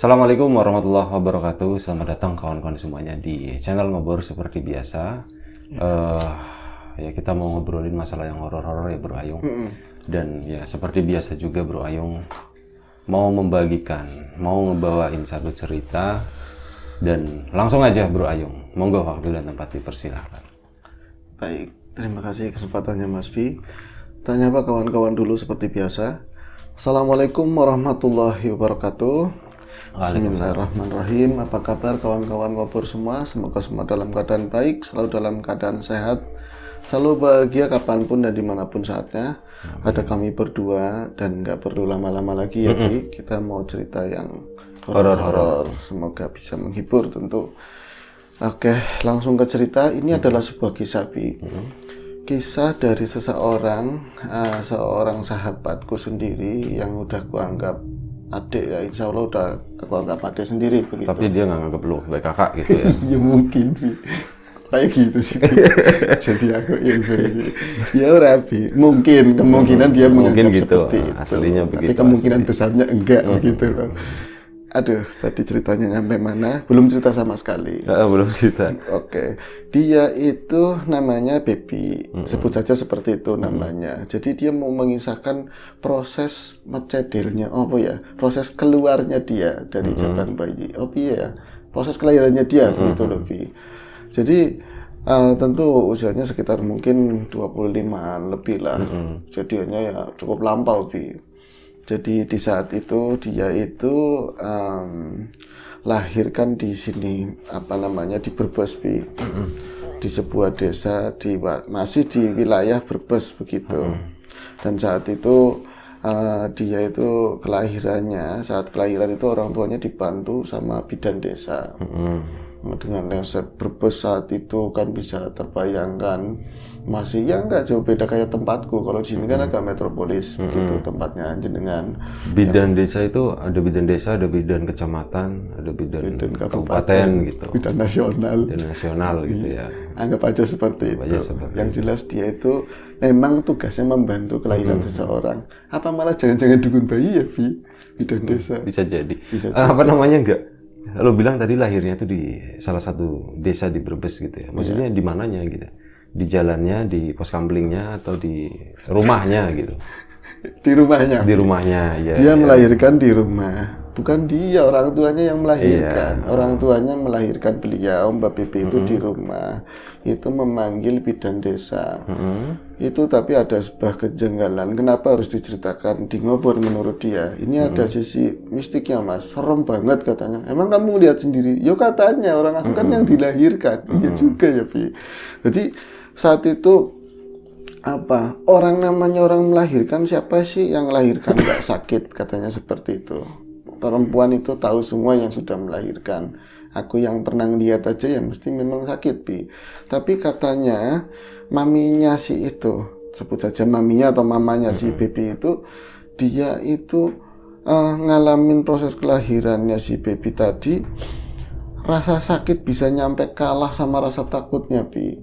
Assalamualaikum warahmatullahi wabarakatuh. Selamat datang kawan-kawan semuanya di channel Ngobor seperti biasa. Ya kita mau ngobrolin masalah yang horor-horor ya Bro Ayung. Dan ya seperti biasa juga Bro Ayung mau membagikan, mau ngebawain satu cerita. Dan langsung aja Bro Ayung, monggo waktu dan tempat dipersilahkan. Baik, terima kasih kesempatannya Mas Bi. Tanya apa kawan-kawan dulu seperti biasa. Assalamualaikum warahmatullahi wabarakatuh. Bismillahirrahmanirrahim. Apa kabar kawan-kawan Ngobor semua? Semoga semua dalam keadaan baik, selalu dalam keadaan sehat, selalu bahagia kapanpun dan dimanapun saatnya. Ada kami berdua dan nggak perlu lama-lama lagi ya Bi. Kita mau cerita yang horor-horor. Semoga bisa menghibur tentu. Oke, langsung ke cerita. Ini adalah sebuah kisah Bi. Kisah dari seseorang, seorang sahabatku sendiri yang udah kuanggap adik ya, insya Allah udah aku anggap adik sendiri begitu. Tapi dia nggak nganggap lu kayak kakak gitu ya? Ya mungkin kayak gitu sih. Jadi aku ilfil. Ya Rabi, mungkin kemungkinan dia menganggap gitu. seperti itu. Aslinya begitu. Tapi kemungkinan besarnya enggak begitu loh. Aduh, tadi ceritanya nyampe mana? Belum cerita sama sekali. Belum cerita. Oke, dia itu namanya Baby, sebut saja seperti itu namanya. Jadi dia mau mengisahkan proses mencedelnya, proses keluarnya dia dari jaban bayi. Proses kelahirannya dia, begitu loh, Bi. Jadi tentu usianya sekitar mungkin 25-an lebih lah. Jadinya ya cukup lampau, Bi. Jadi di saat itu dia itu lahirkan di sini di Brebes Bi. Di sebuah desa masih di wilayah Brebes begitu. Dan saat itu dia itu saat kelahiran itu orang tuanya dibantu sama bidan desa. Dengan resep Brebes saat itu kan bisa terbayangkan masih ya nggak jauh beda kayak tempatku. Kalau di sini kan agak metropolis begitu tempatnya jenengan. Bidan desa itu ada bidan desa, ada bidan kecamatan, ada bidan kabupaten gitu. Bidan nasional. Bidan nasional gitu ya. Anggap aja seperti itu. Yang jelas dia itu memang tugasnya membantu kelahiran seseorang. Apa malah jangan-jangan dukun bayi ya, Bi? Bidan desa. Bisa jadi. Apa namanya enggak? Lo bilang tadi lahirnya tuh di salah satu desa di Brebes gitu ya. Maksudnya di mananya gitu? Di jalannya, di pos kamplingnya, atau di rumahnya gitu? Di rumahnya. Di rumahnya, ya. Dia melahirkan di rumah. Bukan dia, orang tuanya yang melahirkan. Iya. Orang tuanya melahirkan beliau, Mbak Bibi itu di rumah. Itu memanggil bidan desa. Itu tapi ada sebuah kejanggalan. Kenapa harus diceritakan di Ngobor menurut dia? Ini ada sisi mistiknya, Mas. Serem banget katanya. Emang kamu lihat sendiri? Yo katanya, orang aku kan yang dilahirkan. Iya juga ya, Bi. Jadi saat itu orang melahirkan, siapa sih yang melahirkan nggak sakit, katanya seperti itu. Perempuan itu tahu semua yang sudah melahirkan. Aku yang pernah lihat aja ya mesti memang sakit, Bi. Tapi katanya maminya si itu, sebut saja maminya atau mamanya si baby itu, dia itu ngalamin proses kelahirannya si baby tadi. Rasa sakit bisa nyampe kalah sama rasa takutnya, Bi.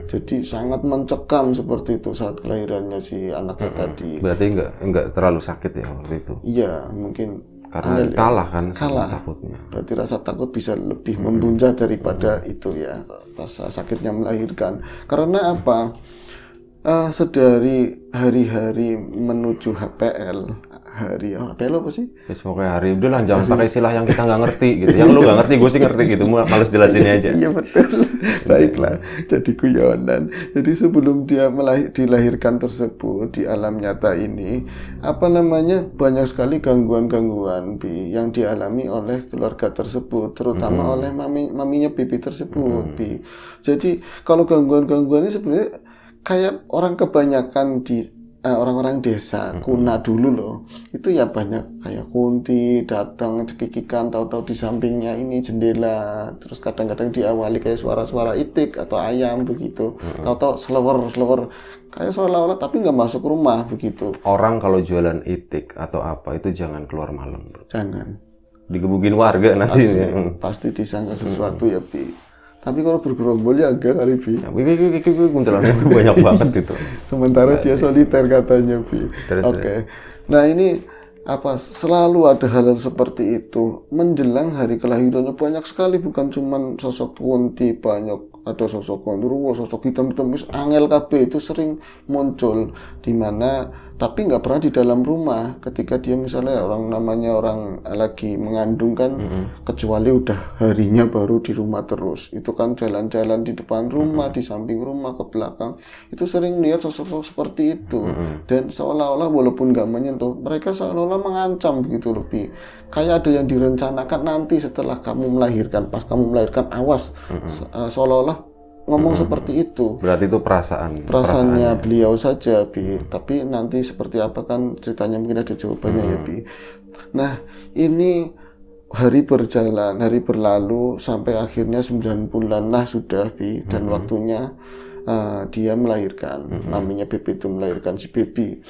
Jadi sangat mencekam seperti itu saat kelahirannya si anaknya tadi. Berarti enggak terlalu sakit ya waktu itu? Iya, mungkin karena kalah kan sama takutnya. Berarti rasa takut bisa lebih membunja daripada itu ya, rasa sakitnya melahirkan. Karena apa? Sedari hari-hari menuju HPL, HPL apa sih? Pokoknya hari, udahlah jangan pakai istilah yang kita nggak ngerti gitu. Yang lu nggak ngerti, gue sih ngerti gitu. Males jelasinnya aja. Iya betul. Baiklah, jadi guyonan. Jadi sebelum dia dilahirkan tersebut di alam nyata ini, banyak sekali gangguan-gangguan Bi yang dialami oleh keluarga tersebut, terutama oleh maminya Bibi tersebut, Bi. Jadi kalau gangguan-gangguan ini sebenarnya kayak orang kebanyakan di orang-orang desa kuna dulu loh, itu ya banyak kayak kunti datang cekikikan, tahu-tahu di sampingnya ini jendela, terus kadang-kadang diawali kayak suara-suara itik atau ayam begitu, tahu-tahu slower kayak seolah-olah tapi nggak masuk rumah begitu. Orang kalau jualan itik atau apa itu jangan keluar malam, bro. Jangan. Digebukin warga nanti. Pasti disangka sesuatu ya, Bi. Tapi kalau bergerombol ya enggak kali, Bi. Kuntilanaknya banyak banget itu. Sementara dia soliter katanya, Bi. Oke. Nah ini selalu ada hal-hal seperti itu menjelang hari kelahirannya. Banyak sekali, bukan cuman sosok Kunti, banyak ada sosok Gondoruo, sosok hitam-hitam angel KB itu sering muncul di mana, tapi nggak pernah di dalam rumah. Ketika dia misalnya orang lagi mengandung kan, kecuali udah harinya baru di rumah terus. Itu kan jalan-jalan di depan rumah, di samping rumah, ke belakang. Itu sering lihat sosok-sosok seperti itu. Dan seolah-olah walaupun nggak menyentuh, mereka seolah-olah mengancam begitu lebih. Kayak ada yang direncanakan nanti setelah kamu melahirkan, pas kamu melahirkan awas. Seolah-olah ngomong seperti itu. Berarti itu perasaannya beliau saja, Bi. Tapi nanti seperti apa kan ceritanya, mungkin ada jawabannya ya, Bi. Nah, ini hari berlalu sampai akhirnya 9 bulan lah sudah, Bi, dan waktunya dia melahirkan. Namanya Baby itu melahirkan si baby.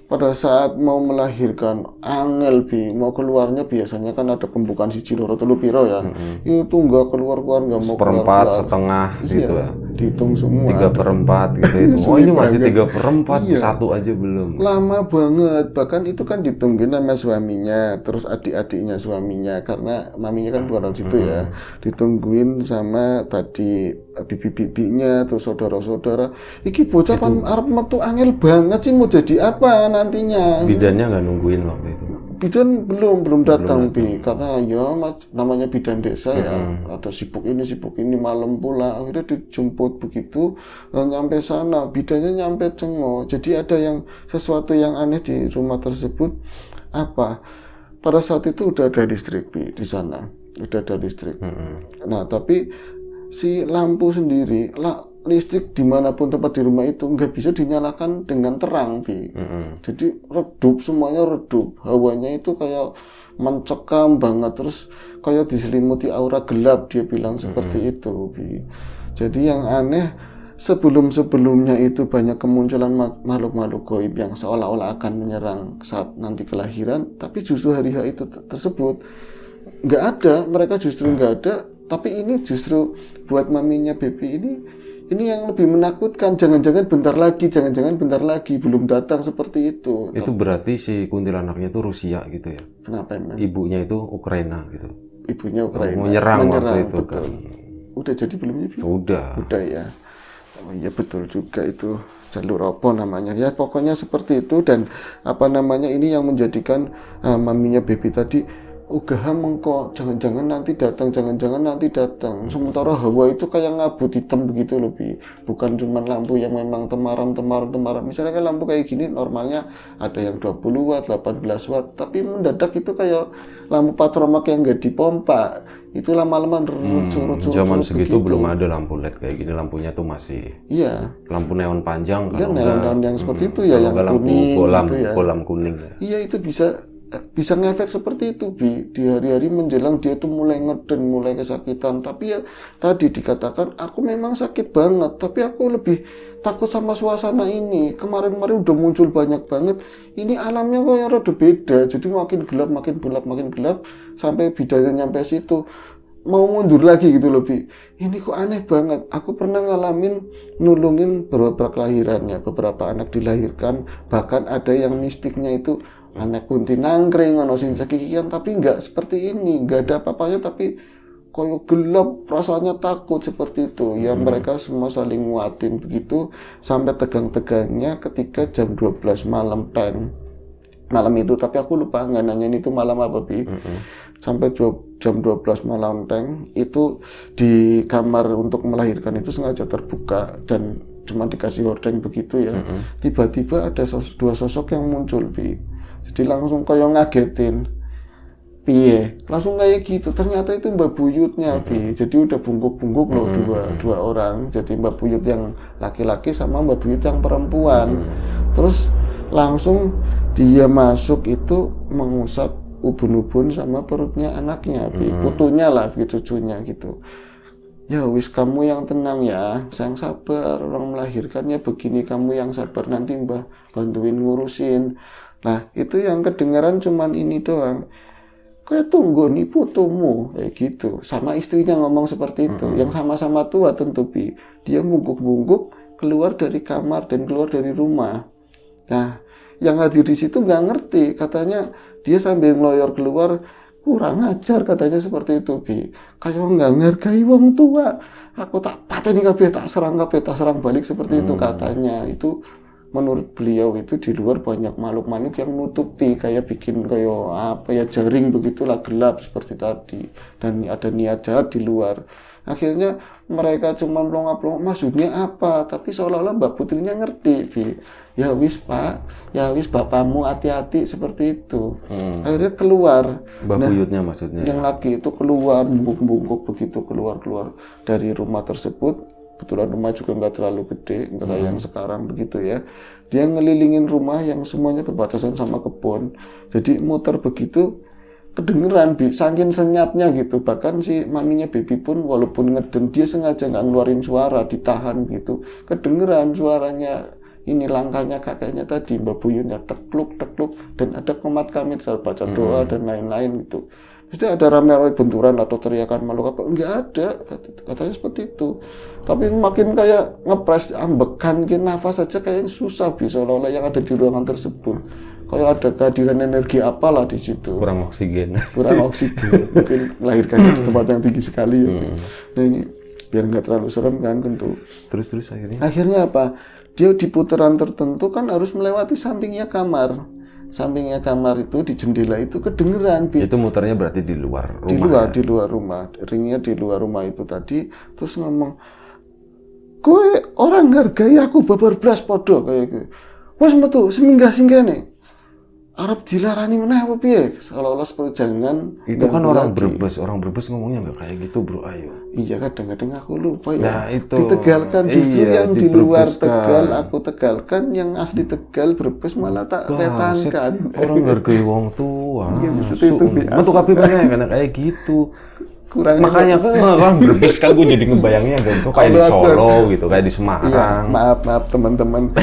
Pada saat mau melahirkan angel, Bi, mau keluarnya biasanya kan ada pembukaan siji loro telu piro ya. Itu nggak keluar nggak mau seperempat, setengah gitu ya. Dihitung semua. 3/4 gitu itu. Oh, ini masih 3/4, satu aja belum. Lama banget, bahkan itu kan ditungguin sama suaminya, terus adik-adiknya suaminya, karena maminya kan bukan situ ya. Ditungguin sama tadi bibi-bibinya, terus saudara-saudara. Iki bocah kan arep metu angel banget sih, mau jadi apa nantinya. Bidannya nggak nungguin waktu itu. Bidan belum datang, Bi, karena ya namanya bidan desa ya, ada sibuk ini malam pula, akhirnya dijemput begitu, nyampe sana bidannya nyampe cengo. Jadi ada sesuatu yang aneh di rumah tersebut. Pada saat itu udah ada listrik, Bi, di sana udah ada listrik. Nah, tapi si lampu sendiri listrik dimanapun tempat di rumah itu nggak bisa dinyalakan dengan terang, Bi. Jadi redup, semuanya redup, hawanya itu kayak mencekam banget, terus kayak diselimuti aura gelap, dia bilang seperti itu, Bi. Jadi yang aneh, sebelumnya itu banyak kemunculan makhluk-makhluk gaib yang seolah-olah akan menyerang saat nanti kelahiran, tapi justru hari itu tersebut nggak ada, mereka justru nggak ada. Tapi ini justru buat maminya baby ini yang lebih menakutkan. Jangan-jangan bentar lagi belum datang seperti itu. Itu berarti si kuntilanaknya itu Rusia gitu ya? Kenapa emang? Ibunya itu Ukraina gitu. Ibunya Ukraina. Mau menyerang waktu itu, betul. Kan? Udah jadi belum ya? Udah ya. Oh iya, betul juga itu. Jalur apa namanya? Ya pokoknya seperti itu. Dan ini yang menjadikan maminya baby tadi ugaha mengko, jangan-jangan nanti datang. Sementara hawa itu kayak ngabut hitam begitu lebih, bukan cuma lampu yang memang temaram. Misalnya kan lampu kayak gini normalnya ada yang 20 watt, 18 watt, tapi mendadak itu kayak lampu patromak yang nggak dipompa, itu lama-lama curut. Zaman segitu begitu. Belum ada lampu LED kayak gini, lampunya tuh masih lampu neon panjang. Iya, neon yang seperti itu ya, yang kuning gitu ya. Bolam kuning ya. Iya, itu bisa ngefek seperti itu, Bi. Di hari-hari menjelang dia tuh mulai ngeden, mulai kesakitan. Tapi ya tadi dikatakan aku memang sakit banget, tapi aku lebih takut sama suasana ini. Kemarin udah muncul banyak banget. Ini alamnya kok yang rada beda. Jadi makin gelap, sampai bidannya nyampe situ. Mau mundur lagi gitu loh, Bi. Ini kok aneh banget. Aku pernah ngalamin nulungin beberapa kelahirannya, beberapa anak dilahirkan, bahkan ada yang mistiknya itu anak kunti nangkring, ono sing cekikikan, tapi nggak seperti ini, nggak ada apa-apanya, tapi koyo gelap, rasanya takut seperti itu. Ya mereka semua saling nguatin begitu, sampai tegang-tegangnya ketika jam 12 malam itu, tapi aku lupa nggak nanyain itu malam apa, Bi. Sampai jam 12 malam itu di kamar untuk melahirkan itu sengaja terbuka dan cuma dikasih hordeng begitu ya. Tiba-tiba ada dua sosok yang muncul, Bi. Jadi langsung kayak ngagetin, piye, langsung kayak gitu. Ternyata itu Mbak Buyutnya, Bi. Jadi udah bungkuk-bungkuk loh, dua orang. Jadi Mbak Buyut yang laki-laki sama Mbak Buyut yang perempuan. Terus langsung dia masuk itu mengusap ubun-ubun sama perutnya anaknya, Bi. Putunya lah, cucunya gitu. Ya wis, kamu yang tenang ya, sayang, sabar, orang melahirkannya begini, kamu yang sabar, nanti Mbah bantuin ngurusin. Nah, itu yang kedengaran cuman ini doang. Kayak tunggu nih putumu, kayak gitu. Sama istrinya ngomong seperti itu. Yang sama-sama tua tentu, Bi. Dia bungkuk-bungkuk keluar dari kamar dan keluar dari rumah. Nah, yang hadir di situ nggak ngerti. Katanya Dia sambil ngeloyor keluar, kurang ajar katanya seperti itu, Bi. Kayak nggak ngargai wong tua. Aku tak pateni kabeh, tak serang balik seperti itu katanya. Itu menurut beliau itu di luar banyak makhluk-makhluk yang nutupi, kayak bikin kayak apa ya, jaring begitulah, gelap seperti tadi, dan ada niat jahat di luar. Akhirnya mereka cuma melongak-melongak maksudnya apa, tapi seolah-olah Mbak Putrinya ngerti, Bi. Ya wis Pak, ya wis bapakmu hati-hati seperti itu. Akhirnya keluar. Mbak Buyutnya maksudnya. Yang laki itu keluar bungkuk-bungkuk begitu, keluar dari rumah tersebut. Kebetulan rumah juga nggak terlalu gede, nggak kayak yang sekarang begitu ya. Dia ngelilingin rumah yang semuanya berbatasan sama kebun. Jadi muter begitu kedengeran, saking senyapnya gitu. Bahkan si maminya baby pun walaupun ngeden, dia sengaja nggak ngeluarin suara, ditahan gitu. Kedengeran suaranya, ini langkahnya kakeknya tadi, Mbak Buyutnya tekluk, dan ada komat kamit saat baca doa dan lain-lain gitu. Mesti ada rame-rame benturan atau teriakan makhluk apa? Enggak ada, katanya seperti itu. Tapi makin kayak ngepres, ambekan, nafas saja kayaknya susah, seolah-olah yang ada di ruangan tersebut. Kayak ada kehadiran energi apalah di situ. Kurang oksigen. Mungkin melahirkannya di tempat yang tinggi sekali ya. Nah ini biar nggak terlalu serem kan tentu. Terus akhirnya? Akhirnya apa? Dia di putaran tertentu kan harus melewati sampingnya kamar. Sampingnya kamar itu di jendela itu kedengeran. Itu muternya berarti di luar rumah. Di luar rumah. Ringnya di luar rumah itu tadi. Terus ngomong, kowe orang hargai aku babar blas podo kayak gitu. Wes metu seminggah nih. Arab dilarani meneh apa piye? Seolah-olah seperti jangan. Itu kan orang Brebes ngomongnya nggak kayak gitu, Bro Ayu. Iya, kadang-kadang aku lupa ya. Nah, itu. Ditegalkan justru iya, yang di luar Tegal aku tegalkan, yang asli Tegal Brebes malah tak wetankan. Orang hargai wong tua. Iya, maksudnya itu metu kabeh meneh kan kayak gitu. Kurang makanya kan orang Brebes kan gue jadi ngebayangnya kok kayak di Solo gitu, kayak di Semarang. Iya, maaf teman-teman.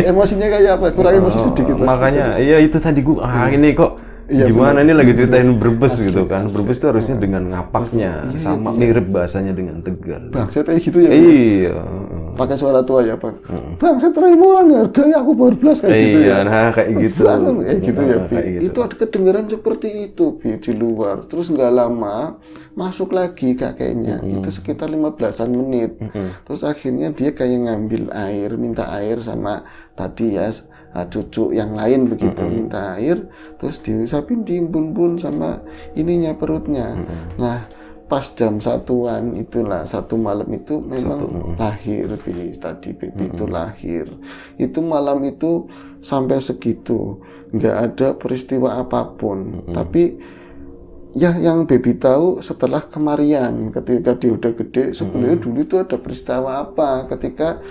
Emosinya kayak apa? Kurang emosi sedikit. Makanya iya itu tadi gue ini kok gimana ini lagi ceritain Brebes gitu kan. Brebes itu harusnya dengan ngapaknya sama mirip bahasanya dengan Tegal. Bang, saya kayak gitu ya. Iya. Pakai suara tua ya, Bang. Bang, saya terakhir orang hargai aku baru belas kayak gitu ya. Iya, nah kayak gitu. Kayak gitu ya, Bi. Itu ada kedengaran seperti itu, Bi, di luar. Terus nggak lama masuk lagi kakeknya. Itu sekitar 15-an menit. Terus akhirnya dia kayak ngambil air, minta air sama tadi ya cucu yang lain begitu, minta air, terus diusapin di bun-bun sama ininya perutnya. Nah, pas jam 1-an itulah, satu malam itu memang lahir tadi baby itu lahir. Itu malam itu sampai segitu, nggak ada peristiwa apapun. Tapi ya yang baby tahu setelah kemarian, ketika dia udah gede, sebenarnya dulu itu ada peristiwa apa ketika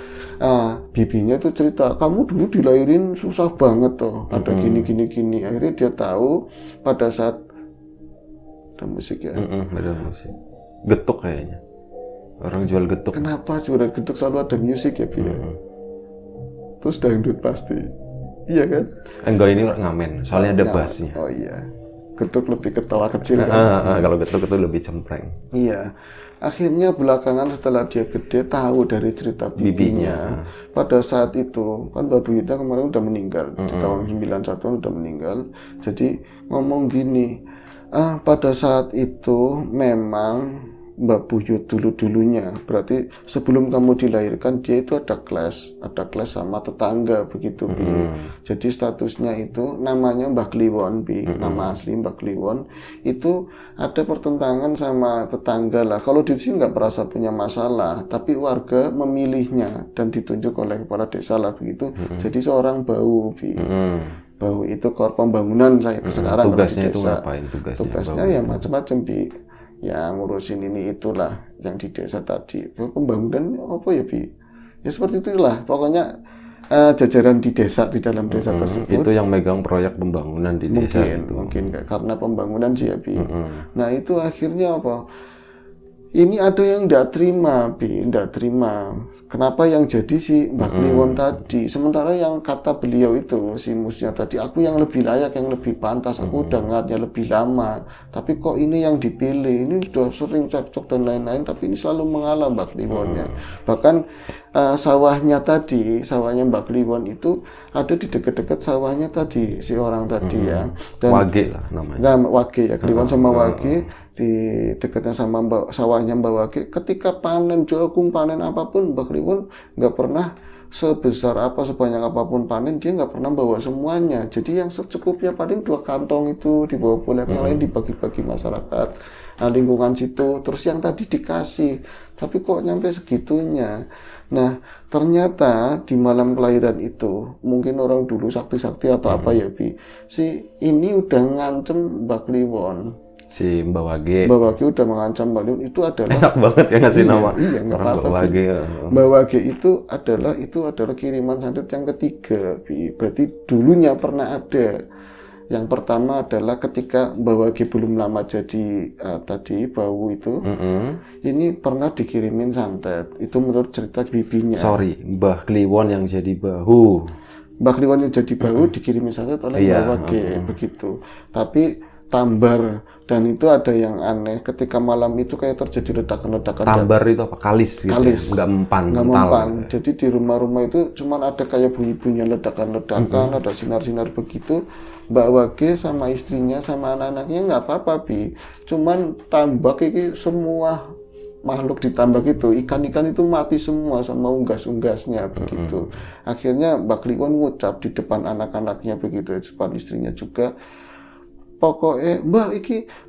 bibinya tuh cerita, kamu dulu dilahirin susah banget toh, ada gini. Akhirnya dia tahu pada saat ada musik ya. Ada musik. Getuk kayaknya. Orang jual getuk. Kenapa jual getuk selalu ada musik ya, Bi? Terus dangdut pasti. Iya kan? Enggak, ini ngamen. Soalnya ada bassnya. Oh iya. Getuk lebih ketawa kecil kan? Kalau getuk itu lebih cempreng. Iya. Akhirnya belakangan setelah dia gede tahu dari cerita bibinya. Pada saat itu kan Mbak Buyutnya kemarin udah meninggal. Di tahun 91 udah meninggal. Jadi ngomong gini, pada saat itu memang Mbak Buyut dulunya, berarti sebelum kamu dilahirkan dia itu ada kelas sama tetangga begitu, Bi. Jadi statusnya itu namanya Mbak Kliwon, Bi. Nama asli Mbak Kliwon. Itu ada pertentangan sama tetangga lah. Kalau di sini nggak merasa punya masalah, tapi warga memilihnya dan ditunjuk oleh kepala desa lah begitu. Jadi seorang bau, Bi. Bau itu kor pembangunan saya sekarang. Tugasnya itu ngapain? Tugasnya ya macam-macam, Bi. Ya ngurusin ini itulah yang di desa tadi. Pembangunan apa ya, Bi? Ya seperti itulah. Pokoknya jajaran di desa, di dalam desa tersebut. Itu yang megang proyek pembangunan di desa itu. Mungkin karena pembangunan sih ya, Bi. Nah itu akhirnya apa? Ini ada yang tidak terima, tidak terima. Kenapa yang jadi si Mbak Kliwon tadi? Sementara yang kata beliau itu, si musnya tadi, aku yang lebih layak, yang lebih pantas, aku udah ngadnya lebih lama. Tapi kok ini yang dipilih? Ini udah sering cekcok dan lain-lain, tapi ini selalu mengalah Mbak Kliwonnya. Bahkan sawahnya tadi, sawahnya Mbak Kliwon itu ada di dekat-dekat sawahnya tadi, si orang tadi ya. Dan, Wage lah namanya. Nah, Wage ya, Kliwon sama Wage di dekatnya sama sawahnya Mbak Wage. Ketika panen jagung, panen apapun, Mbak Kliwon nggak pernah sebesar apa, sebanyak apapun panen, dia nggak pernah bawa semuanya. Jadi yang secukupnya paling 2 kantong itu dibawa pulang, yang lain dibagi-bagi masyarakat lingkungan situ. Terus yang tadi dikasih, tapi kok nyampe segitunya. Nah, ternyata di malam kelahiran itu, mungkin orang dulu sakti-sakti atau apa ya, Bi, si ini udah ngancem Mbak Kliwon. Si Mbak Wage. Mbak Wage udah mengancam Mbak Kliwon, itu adalah Enak banget ya ngasih nama. Iya, nggak apa-apa. Mbak Wage. Mbak Wage itu adalah kiriman santet yang ketiga, Bi. Berarti dulunya pernah ada. Yang pertama adalah ketika Mbak Wage belum lama jadi tadi bau itu, ini pernah dikirimin santet. Itu menurut cerita bibinya. Sorry, Mbah Kliwon yang jadi bahu. Mbak Kliwon yang jadi bau dikirimin santet oleh Mbak Wage, begitu. Tapi tambar, dan itu ada yang aneh ketika malam itu kayak terjadi ledakan-ledakan. Tambar itu apa? Kalis gitu. Kalis. Nggak mempan. Nggak mempan. Jadi di rumah-rumah itu cuman ada kayak bunyi-bunyian ledakan-ledakan, ada sinar-sinar begitu. Mbak Wage sama istrinya sama anak-anaknya nggak apa-apa, Bi. Cuman tambak ini semua makhluk ditambak itu, ikan-ikan itu mati semua sama unggas-unggasnya begitu. Akhirnya Mbak Kliwon ngucap di depan anak-anaknya begitu, di depan istrinya juga. Pokoknya, Mbak,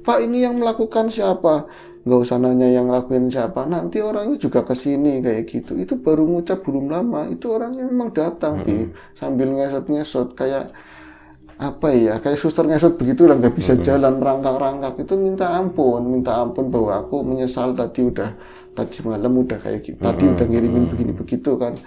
Pak ini yang melakukan siapa? Nggak usah nanya yang lakuin siapa, nanti orangnya juga kesini kayak gitu. Itu baru ngucap belum lama, itu orangnya memang datang, Bi, sambil ngesot-ngesot kayak apa ya, kayak suster ngesot begitu lah, nggak bisa jalan, merangkak-rangkak. Itu minta ampun bahwa aku menyesal tadi malam udah kayak gitu, tadi udah ngirimin begini begitu kan.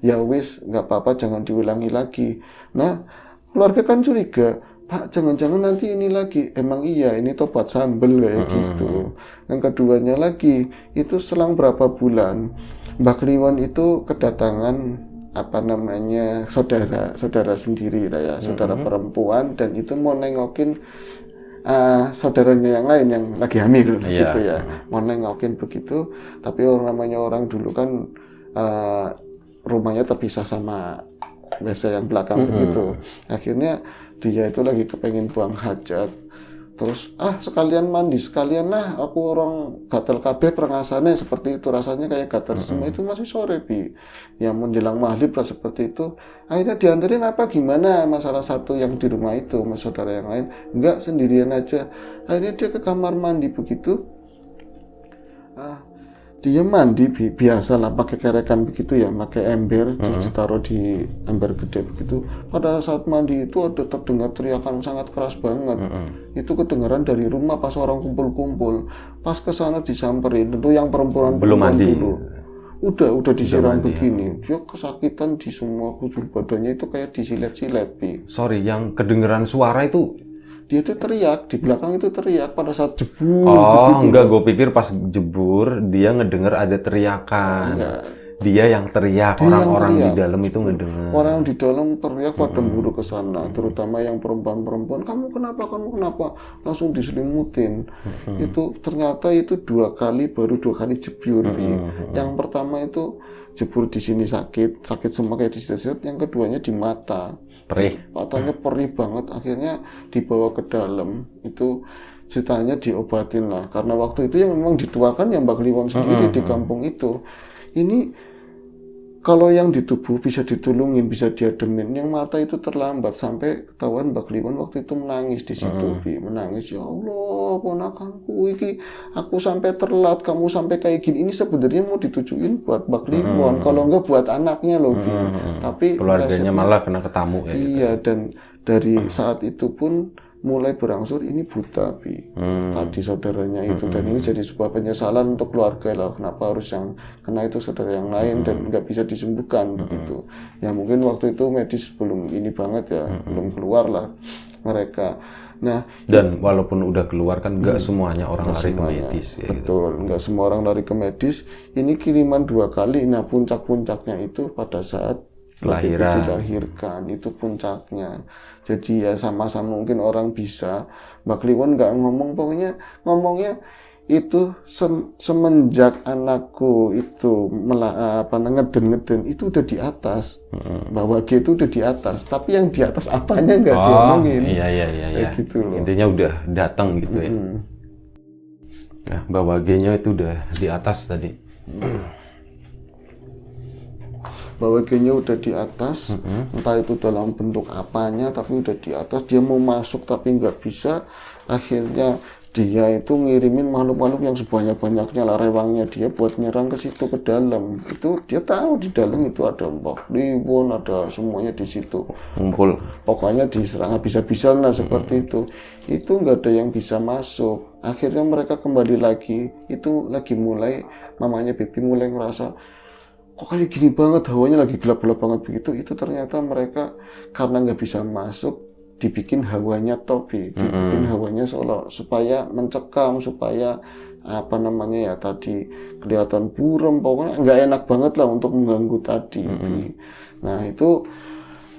Ya wis, nggak apa-apa, jangan diulangi lagi. Nah, keluarga kan curiga, Pak, jangan-jangan nanti ini lagi. Emang iya, ini tobat sambel kayak gitu. Yang keduanya lagi, itu selang berapa bulan, Mbak Kliwon itu kedatangan saudara sendiri lah ya, saudara perempuan, dan itu mau nengokin saudaranya yang lain yang lagi hamil gitu ya. Mau nengokin begitu, tapi namanya orang dulu kan rumahnya terpisah sama WC yang belakang begitu. Akhirnya dia itu lagi kepengen buang hajat, terus sekalian mandi sekalian lah, aku orang gatel kabeh perengasannya seperti itu, rasanya kayak gatel semua. Itu masih sore, Bi, yang menjelang maghrib lah seperti itu. Akhirnya dianterin apa gimana, masalah satu yang di rumah itu sama saudara yang lain, enggak, sendirian aja. Akhirnya dia ke kamar mandi begitu, dia mandi biasa lah, pakai kerekan begitu ya, pakai ember, terus ditaruh di ember gede begitu. Pada saat mandi itu ada terdengar teriakan sangat keras banget. Itu kedengaran dari rumah pas orang kumpul-kumpul. Pas ke sana disamperin, tentu yang perempuan belum mandi dulu. Udah disiram begini. Dia kesakitan di semua kujur badannya, itu kayak disilet-silet, Bi. Sorry, yang kedengeran suara itu dia tuh teriak, di belakang itu teriak pada saat jebur. Oh, enggak, gue pikir pas jebur dia ngedenger ada teriakan. Enggak. Dia yang teriak, orang-orang di dalam itu ngedenger. Orang di dalam teriak pada buru ke sana, terutama yang perempuan-perempuan, kamu kenapa? Langsung diselimutin. Itu ternyata itu 2 kali, baru 2 kali jebur. Yang pertama itu jebur di sini sakit semua kayak disilet-silet. Yang keduanya di mata. Perih. Matanya perih banget. Akhirnya dibawa ke dalam. Itu ceritanya diobatin lah. Karena waktu itu yang memang dituakan yang Mbak Kliwon sendiri di kampung itu. Ini kalau yang di tubuh bisa ditulungin, bisa diademin. Yang mata itu terlambat, sampai ketahuan Mbak Kliwon waktu itu menangis di situ, menangis, ya Allah, ponakanku iki, aku sampai terlambat, kamu sampai kayak gini. Ini sebenarnya mau ditujuin buat Mbak Kliwon, kalau enggak buat anaknya loh, Tapi keluarganya malah kena ketamu ya. Iya, dan dari saat itu pun mulai berangsur ini buta Bi. Tadi saudaranya itu, dan ini jadi sebuah penyesalan untuk keluarga lah, kenapa harus yang kena itu saudara yang lain dan nggak bisa disembuhkan begitu. Ya mungkin waktu itu medis belum ini banget ya, belum keluar lah mereka. Nah, dan walaupun udah keluar kan nggak semuanya orang lari ke medis ya, betul, nggak semua orang lari ke medis. Ini kiriman 2 kali. Nah, puncak-puncaknya itu pada saat kelahiran, dilahirkan, itu puncaknya. Jadi ya sama-sama mungkin orang bisa. Mbak Kliwon nggak ngomong, pokoknya ngomongnya itu semenjak anakku itu ngeden itu udah di atas, bahwa dia itu udah di atas, tapi yang di atas apanya nggak diomongin. Iya. Gitu loh. Intinya udah datang gitu ya. Nah, bahwa G-nya itu udah di atas tadi. Bahwa G-nya udah di atas, entah itu dalam bentuk apanya, tapi udah di atas. Dia mau masuk tapi nggak bisa. Akhirnya dia itu ngirimin makhluk-makhluk yang sebanyak-banyaknya lah, rewangnya dia buat nyerang ke situ, ke dalam. Itu dia tahu di dalam itu ada Mbak Kliwon, ada semuanya di situ. Ngumpul. Pokoknya diserang habis-habisan lah seperti itu. Itu nggak ada yang bisa masuk. Akhirnya mereka kembali lagi. Itu lagi mulai, mamanya Baby mulai ngerasa, kok kayak gini banget, hawanya lagi gelap-gelap banget begitu. Itu ternyata mereka karena nggak bisa masuk, dibikin hawanya topi, dibikin hawanya seolah supaya mencekam, supaya apa namanya ya tadi kelihatan buram, pokoknya nggak enak banget lah untuk mengganggu tadi. Nah itu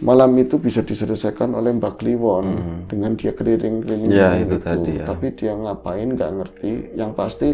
malam itu bisa diselesaikan oleh Mbak Kliwon dengan dia keliling-keliling itu tadi ya. Tapi dia ngapain nggak ngerti. Yang pasti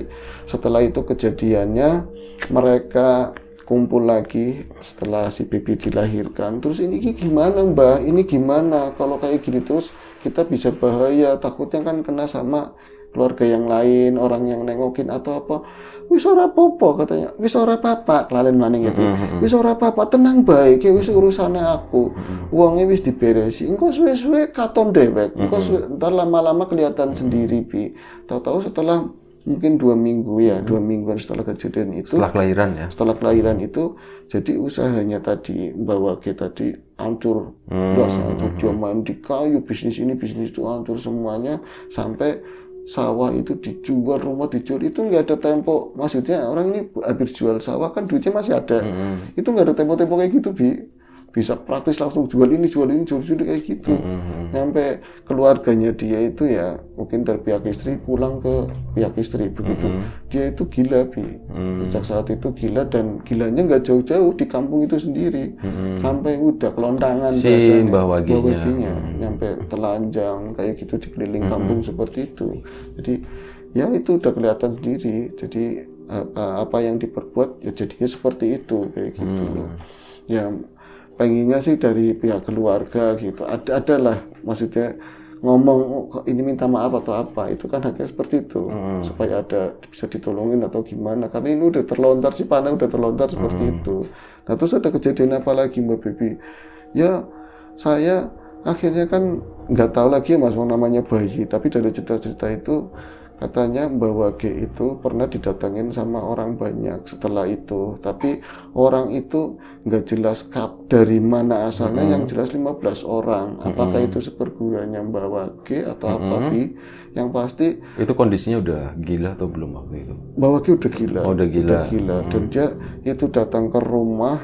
setelah itu kejadiannya mereka kumpul lagi setelah si Baby dilahirkan. Terus ini gimana Mbak? Ini gimana? Kalau kayak gini terus kita bisa bahaya. Takutnya kan kena sama keluarga yang lain, orang yang nengokin atau apa. Wis ora apa-apa katanya. Wis ora apa-apa. Lalen maning gitu. Wis ora apa-apa, tenang baik. Wis urusane aku. Uangnya wis diberesi. Engko suwe-suwe katon dewek. Engko ntar lama-lama kelihatan sendiri Bi. Tahu-tahu setelah mungkin 2 minggu ya, 2 mingguan setelah kejadian itu, setelah kelahiran ya, setelah kelahiran itu, jadi usahanya tadi Mbak G tadi hancur, dia main di kayu, bisnis ini bisnis itu hancur semuanya, sampai sawah itu dijual, rumah dijual, itu nggak ada tempo. Maksudnya orang ini habis jual sawah kan duitnya masih ada, itu nggak ada tempo-tempo kayak gitu Bi. Bisa praktis langsung jual ini kayak gitu. Sampai keluarganya dia itu ya mungkin dari pihak istri pulang ke pihak istri begitu. Dia itu gila Bi. Sejak saat itu gila, dan gilanya nggak jauh-jauh di kampung itu sendiri. Sampai udah kelontangan si Mbak Waginya. Sampai telanjang kayak gitu di keliling kampung seperti itu. Jadi ya itu udah kelihatan sendiri. Jadi apa yang diperbuat ya jadinya seperti itu kayak gitu. Ya pengennya sih dari pihak keluarga gitu adalah maksudnya ngomong ini minta maaf atau apa, itu kan haknya seperti itu, supaya ada bisa ditolongin atau gimana, karena ini udah terlontar, si panah udah terlontar seperti itu. Nah terus ada kejadian apa lagi Mbak Baby? Ya saya akhirnya kan nggak tahu lagi ya Mas namanya bayi, tapi dari cerita-cerita itu katanya Mbak G itu pernah didatengin sama orang banyak setelah itu, tapi orang itu nggak jelas dari mana asalnya, yang jelas 15 orang. Apakah itu seperguruannya Mbak G atau apa Bi? Yang pasti itu kondisinya udah gila atau belum waktu itu? Mbak G udah gila. Udah gila. Dan dia itu datang ke rumah,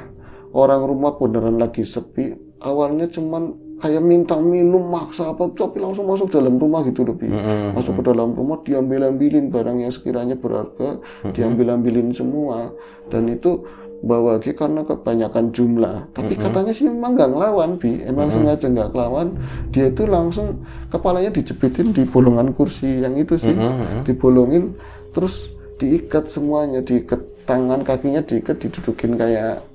orang rumah beneran lagi sepi. Awalnya cuman kayak minta minum, maksa apa, tapi langsung masuk dalam rumah gitu loh Bi. Masuk ke dalam rumah, diambil-ambilin barang yang sekiranya berharga, diambil-ambilin semua. Dan itu bawa G karena kebanyakan jumlah. Tapi katanya sih memang nggak ngelawan Bi, emang sengaja nggak ngelawan. Dia itu langsung kepalanya dijepitin di bolongan kursi yang itu sih, dibolongin, terus diikat semuanya, diikat tangan kakinya, diikat, didudukin kayak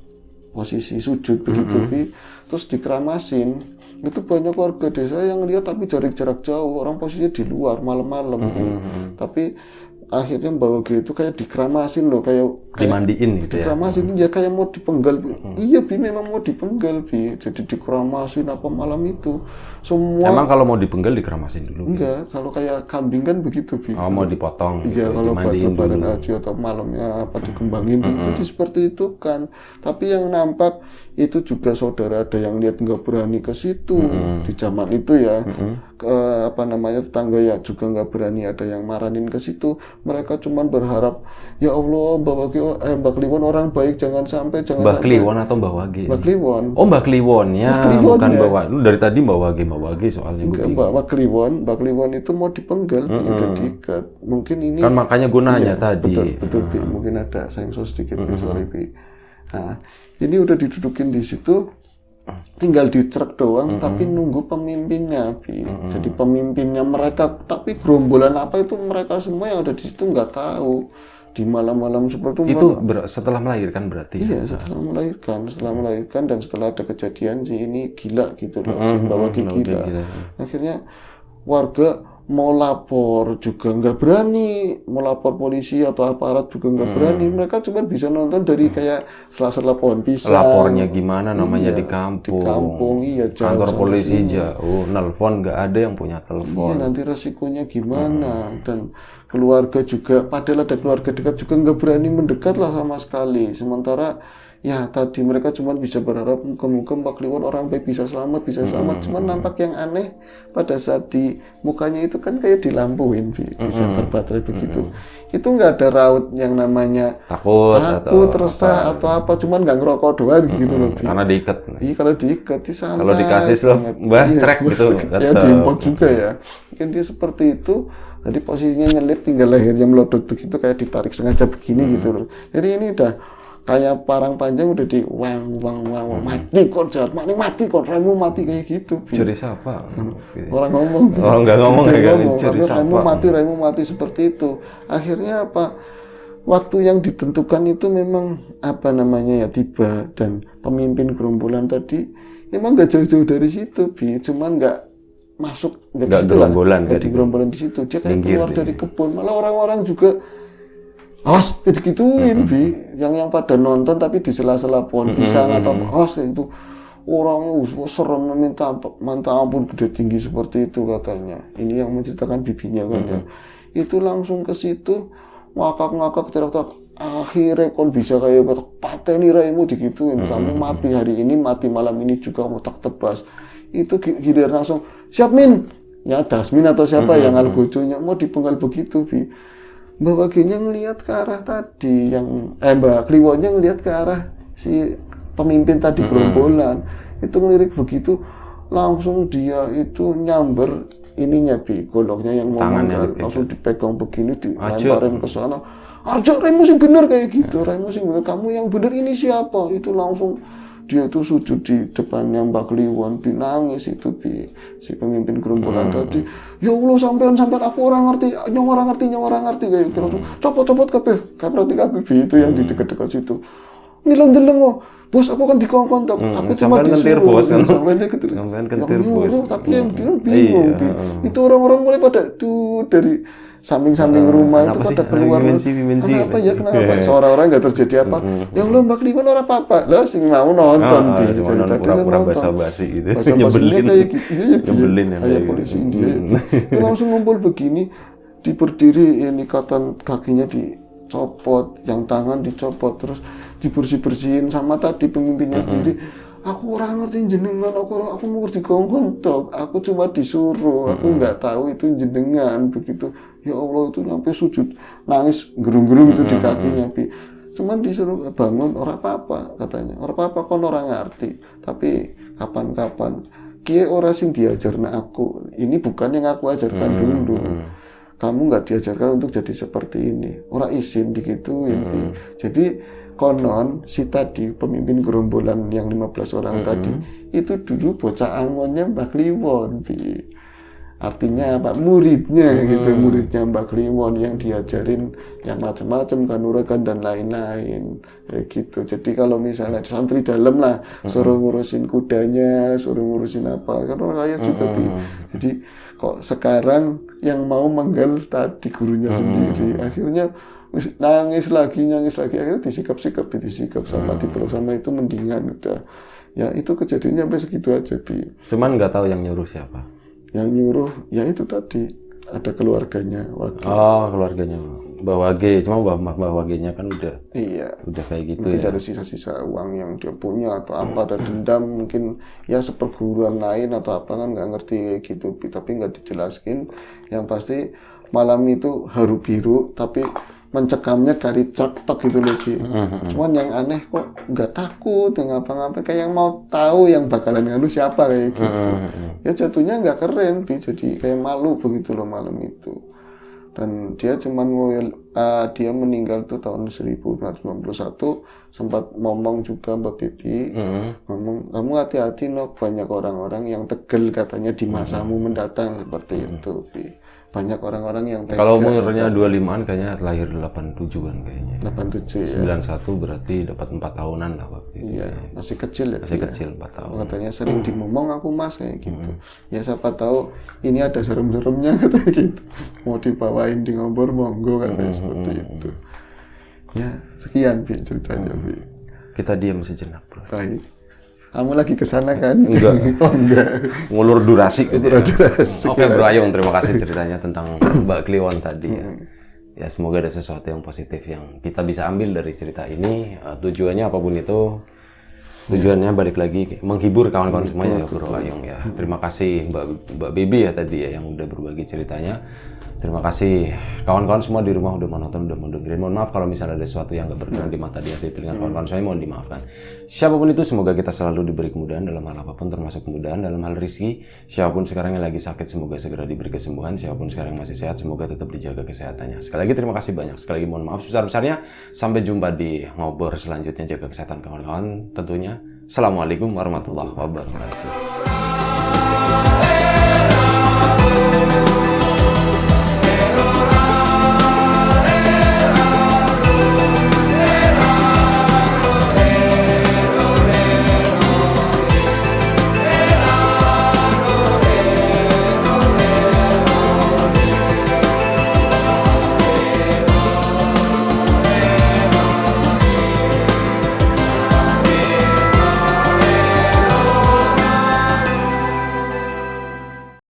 posisi sujud begitu Bi. Terus dikeramasin. Itu banyak warga desa yang lihat, tapi dari jarak jauh, orang posisinya di luar malam-malam. Tapi akhirnya Mbak G itu kayak dikeramasin loh, kayak dimandiin gitu ya. Dikeramasin ya kayak mau dipenggal. Iya Bi, memang mau dipenggal Bi. Jadi dikeramasin apa malam itu. Semua. Emang kalau mau dipenggal dikeramasin dulu? Enggak, kalau kayak kambing kan begitu Bi. Oh, mau dipotong. Iya, gitu, kalau lebaran aja atau malamnya apa dikembangin itu seperti itu kan. Tapi yang nampak itu juga saudara ada yang lihat nggak berani ke situ di zaman itu ya. tetangga ya juga nggak berani ada yang maranin ke situ. Mereka cuman berharap, ya Allah Mbak Kliwon orang baik, jangan sampai. Mbak Kliwon atau Mbak Wage? Mbak Kliwon. Oh, Mbak Kliwon ya, bukan Mbak Wage. Lu dari tadi Mbak Wage soalnya. Enggak, Mbak Kliwon itu mau dipenggal, udah diikat. Mungkin ini kan makanya gue nanya tadi. Betul, Bi. Mungkin ada sensor sedikit, sorry, Bi. Nah, ini udah didudukin di situ, tinggal dicerek doang, tapi nunggu pemimpinnya, Bi. Jadi pemimpinnya mereka, tapi gerombolan apa itu mereka semua yang ada di situ nggak tahu. Di malam-malam seperti itu setelah melahirkan berarti? Iya, setelah melahirkan dan setelah ada kejadian sih ini gila gitu loh, si Mbak Wage gila. Akhirnya warga mau lapor juga nggak berani, mau lapor polisi atau aparat juga nggak berani. Mereka cuma bisa nonton dari kayak sela-sela pohon pisang. Lapornya gimana namanya? Di kampung. Iya, kantor polisi jauh, nelpon nggak ada yang punya telepon. Iya, nanti resikonya gimana? Dan keluarga juga, padahal ada keluarga dekat juga nggak berani mendekat lah sama sekali. Sementara ya tadi mereka cuma bisa berharap muka-muka Mbak Kliwon orang baik bisa selamat. Cuman nampak yang aneh pada saat di mukanya itu kan kayak dilampuin, bisa terbaterai begitu. Itu nggak ada raut yang namanya takut resah atau apa, cuman nggak ngerokok doang gitu loh. Karena diikat. Iya, kalau diikat di sana. Kalau dikasih Mbah cerek gitu. Ya diimport juga ya. Mungkin dia seperti itu. Jadi posisinya nyelip, tinggal lehernya melodot begitu, kayak ditarik sengaja begini gitu loh. Jadi ini udah kayak parang panjang udah di wang mati kok jahat, mati kok remu mati kayak gitu. Curi siapa? Orang ngomong. Orang nggak ngomong ya, curi siapa? Remu mati seperti itu. Akhirnya apa? Waktu yang ditentukan itu memang tiba, dan pemimpin gerombolan tadi emang nggak jauh-jauh dari situ, cuman nggak masuk, nggak di gerombolan di situ, dia kayak keluar dari kebun. Malah orang-orang juga awas gituin, yang pada nonton tapi di sela-sela pohon pisang atau awas kayak itu orang serem, minta ampun gede tinggi seperti itu katanya. Ini yang menceritakan bibinya kan ya. Itu langsung ke situ ngakak teriak-teriak, akhirnya kon bisa kayak pateni raimu digituin, kamu mati hari ini, mati malam ini juga, kamu tak tebas. Itu giliran langsung siap Min, ya Dasmin atau siapa yang algojonya mau dipenggal begitu, Mbak Wage-nya ngelihat ke arah tadi, Mbak Kliwonnya ngelihat ke arah si pemimpin tadi gerombolan, itu ngelirik begitu, langsung dia itu nyamber ininya, goloknya yang mau menggal, langsung dipegang begini, dilemparin ke sana. Aja remu sing bener kayak gitu, remu sing bener, kamu yang bener ini siapa? Itu langsung dia itu sujud di depannya Mbak Kliwon, nangis itu si pemimpin gerombolan tadi. Ya Allah, sampean aku orang ngerti kayak gitu. Copot kabeh itu yang di dekat-dekat situ. Ndeleng bos, aku kan dikongkon tok. Aku cuma disuruh sampean kentir bos. Tapi yang bingung. Itu orang-orang mulai pada dari samping-samping rumah itu pada keluar. Kenapa? Seorang-orang nggak terjadi apa? Ya Allah, Mbak Kliwon orang apa? Lah sing mau nonton tadi pura-pura basa-basi gitu. Nyebelin kayak polisi India. Itu langsung ngumpul begini, berdiri, ini ikatan kakinya dicopot, yang tangan dicopot, terus dibersih-bersihin sama tadi pemimpinnya sendiri. Aku orang ngerti jenengan, aku mau ngerti gongkong tok. Aku cuma disuruh, aku nggak tahu itu jenengan begitu. Ya Allah, itu sampai sujud, nangis gerung-gerung itu di kakinya, Cuman disuruh bangun, orang apa-apa katanya. Orang apa-apa kon orang ngerti. Tapi kapan-kapan, kia orang sing diajarna aku. Ini bukan yang aku ajarkan dulu. Kamu nggak diajarkan untuk jadi seperti ini. Orang izin digituin, Jadi konon si tadi pemimpin gerombolan yang 15 orang tadi itu dulu bocah angonnya Mbak Kliwon, Artinya apa? Muridnya gitu, muridnya Mbak Kliwon yang diajarin yang macam-macam, kanuragan dan lain-lain kayak gitu. Jadi kalau misalnya santri dalam lah, suruh ngurusin kudanya, suruh ngurusin apa, kan saya juga Jadi kok sekarang yang mau menggal tadi gurunya sendiri, akhirnya nangis lagi, akhirnya disikap sama dipeluk sama itu, mendingan udah. Ya itu kejadiannya sampai segitu aja, Cuman nggak tahu yang nyuruh siapa. Yang nyuruh ya itu tadi ada keluarganya. Oh, keluarganya. Mbak Wage, cuma Mbak Wage-nya kan Iya. udah kayak gitu Mungkin ya. dari sisa-sisa uang yang dia punya atau apa, ada dendam mungkin ya seperguruan lain atau apa kan nggak ngerti kayak gitu, tapi nggak dijelaskin. Yang pasti malam itu haru biru tapi mencekamnya dari cetok gitu loh Bi. Cuman yang aneh kok nggak takut yang ngapa-ngapa, kayak yang mau tahu yang bakalan nganu siapa kayak gitu. Ya jatuhnya nggak keren Bi, jadi kayak malu begitu loh malam itu. Dan dia cuman dia meninggal tuh tahun 1991, sempat ngomong juga Mbak Bibi, ngomong kamu hati-hati no, banyak orang-orang yang tegel katanya di masamu mendatang seperti itu Bi. Banyak orang-orang yang tega. Kalau umurnya 25-an kayaknya lahir 87-an kayaknya. 87 ya. 91 berarti dapat 4 tahunan lah waktu itu. Iya, masih kecil ya. Masih kecil 4 tahun. Katanya sering dimomong aku Mas kayak gitu. Ya siapa tahu ini ada serem-seremnya katanya gitu. Mau dibawain di ngombor monggo katanya seperti itu. Ya, sekian Bi ceritanya Bi. Kita diam sejenak, Bro. Baik. Kamu lagi ke sana kan? Enggak. Oh enggak. Ngulur durasi gitu ya. Durasi. Oke, Bro Ayung, terima kasih ceritanya tentang Mbak Kliwon tadi ya. Ya, semoga ada sesuatu yang positif yang kita bisa ambil dari cerita ini. Tujuannya apapun itu, tujuannya balik lagi menghibur kawan-kawan semuanya ya, Bro Ayung ya. Terima kasih Mbak Bibi ya tadi ya yang udah berbagi ceritanya. Terima kasih kawan-kawan semua di rumah udah menonton, udah mendengarin. Mohon maaf kalau misalnya ada sesuatu yang gak berkenan di mata, di hati, telinga kawan-kawan saya, mohon dimaafkan. Siapapun itu, semoga kita selalu diberi kemudahan dalam hal apapun, termasuk kemudahan dalam hal rezeki. Siapapun sekarang yang lagi sakit, semoga segera diberi kesembuhan. Siapapun sekarang yang masih sehat, semoga tetap dijaga kesehatannya. Sekali lagi terima kasih banyak. Sekali lagi mohon maaf sebesar-besarnya. Sampai jumpa di ngobrol selanjutnya. Jaga kesehatan kawan-kawan tentunya. Assalamualaikum warahmatullahi wabarakatuh.